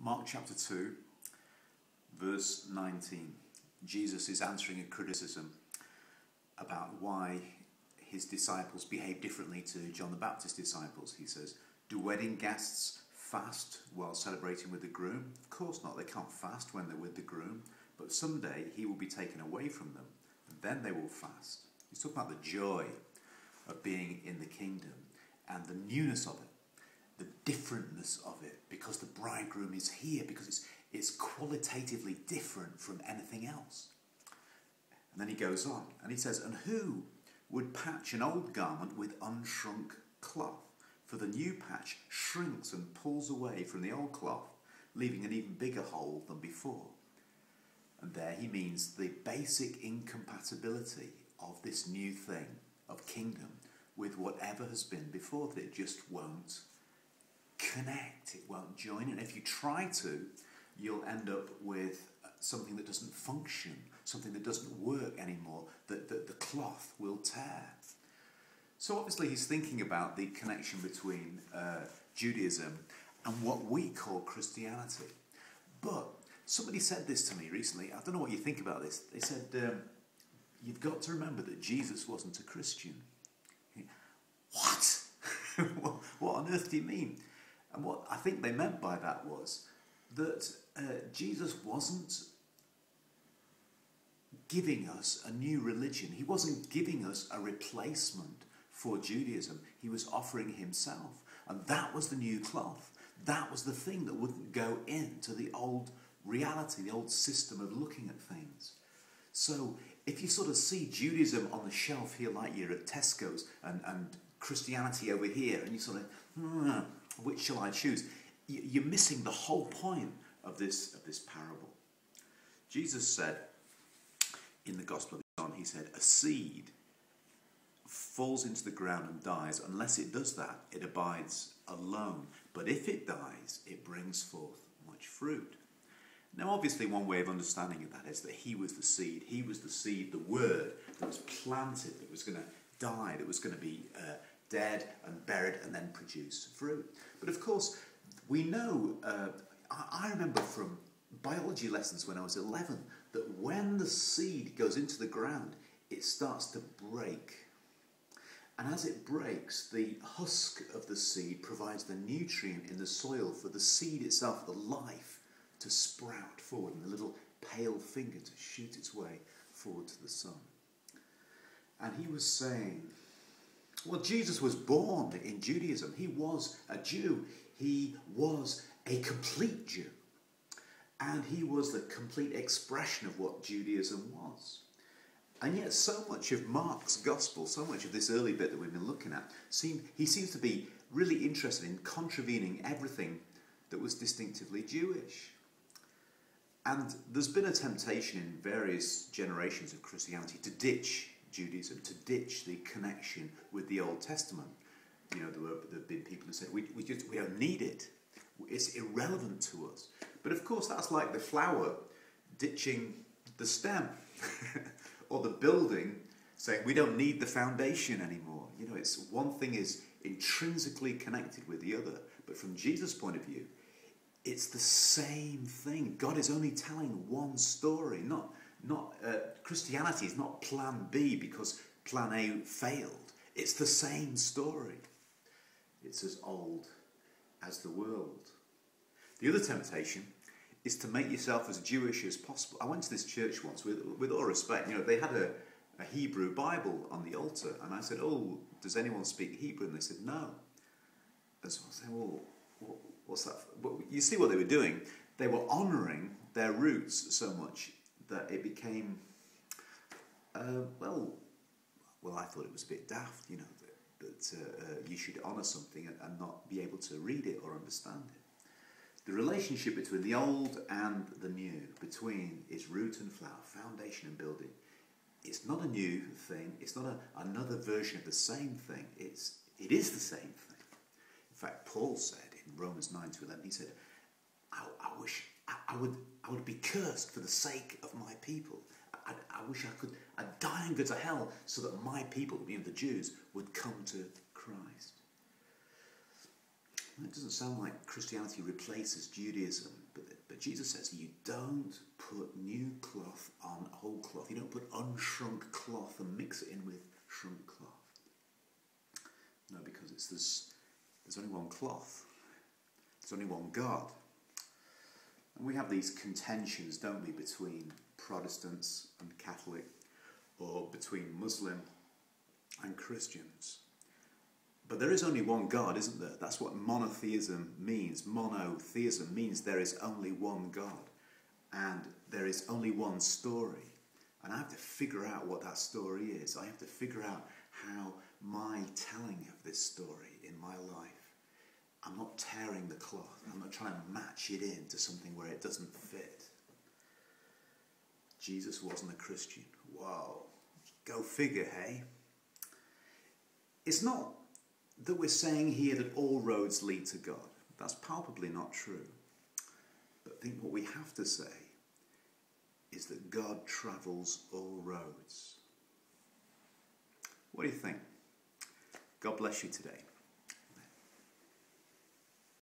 Mark chapter 2, verse 19. Jesus is answering a criticism about why his disciples behave differently to John the Baptist's disciples. He says, "Do wedding guests fast while celebrating with the groom? Of course not. They can't fast when they're with the groom. But someday he will be taken away from them, and then they will fast." He's talking about the joy of being in the kingdom and the newness of it, the differentness of it, because the bridegroom is here, because it's qualitatively different from anything else. And then he goes on and he says, "And who would patch an old garment with unshrunk cloth? For the new patch shrinks and pulls away from the old cloth, leaving an even bigger hole than before." And there he means the basic incompatibility of this new thing of kingdom with whatever has been before, that it just won't connect, it won't join. And if you try to, you'll end up with something that doesn't function, something that doesn't work anymore, that the cloth will tear. So obviously he's thinking about the connection between Judaism and what we call Christianity. But somebody said this to me recently. I don't know what you think about this. They said, "You've got to remember that Jesus wasn't a Christian." What? What on earth do you mean? And what I think they meant by that was that Jesus wasn't giving us a new religion. He wasn't giving us a replacement for Judaism. He was offering himself. And that was the new cloth. That was the thing that wouldn't go into the old reality, the old system of looking at things. So if you sort of see Judaism on the shelf here like you're at Tesco's and Christianity over here, and you sort of, which shall I choose? You're missing the whole point of this parable. Jesus said in the Gospel of John, he said, "A seed falls into the ground and dies. Unless it does that, it abides alone. But if it dies, it brings forth much fruit." Now, obviously, one way of understanding that is that he was the seed. He was the seed, the word that was planted, that was going to die, that was going to be dead and buried and then produce fruit. But of course, we know, I remember from biology lessons when I was 11, that when the seed goes into the ground, it starts to break. And as it breaks, the husk of the seed provides the nutrient in the soil for the seed itself, the life, to sprout forward, and the little pale finger to shoot its way forward to the sun. And he was saying, well, Jesus was born in Judaism. He was a Jew. He was a complete Jew. And he was the complete expression of what Judaism was. And yet so much of Mark's gospel, so much of this early bit that we've been looking at, he seems to be really interested in contravening everything that was distinctively Jewish. And there's been a temptation in various generations of Christianity to ditch Judaism, to ditch the connection with the Old Testament. You know, there have been people who said, we don't need it. It's irrelevant to us. But of course, that's like the flower ditching the stem, or the building saying, we don't need the foundation anymore. You know, it's one thing is intrinsically connected with the other. But from Jesus' point of view, it's the same thing. God is only telling one story. Christianity is not plan B because plan A failed. It's the same story. It's as old as the world. The other temptation is to make yourself as Jewish as possible. I went to this church once, with all respect. You know, they had a Hebrew Bible on the altar, and I said, "Oh, does anyone speak Hebrew?" And they said, "No." And so I said, "Well, what's that?" But you see what they were doing? They were honouring their roots so much that it became, well, I thought it was a bit daft, you know, that you should honour something and not be able to read it or understand it. The relationship between the old and the new, between its root and flower, foundation and building, it's not a new thing. It's not another version of the same thing. It is the same thing. In fact, Paul said in Romans 9-11, he said, I wish I would be cursed for the sake of my people. I wish I'd die and go to hell so that my people, the Jews, would come to Christ. It doesn't sound like Christianity replaces Judaism, but Jesus says you don't put new cloth on old cloth. You don't put unshrunk cloth and mix it in with shrunk cloth. No, because there's only one cloth. There's only one God. And we have these contentions, don't we, between Protestants and Catholic, or between Muslim and Christians. But there is only one God, isn't there? That's what monotheism means. Monotheism means there is only one God. And there is only one story. And I have to figure out what that story is. I have to figure out how my telling of this story in my life, I'm not tearing the cloth. I'm not trying to match it into something where it doesn't fit. Jesus wasn't a Christian. Whoa. Go figure, hey? It's not that we're saying here that all roads lead to God. That's palpably not true. But I think what we have to say is that God travels all roads. What do you think? God bless you today.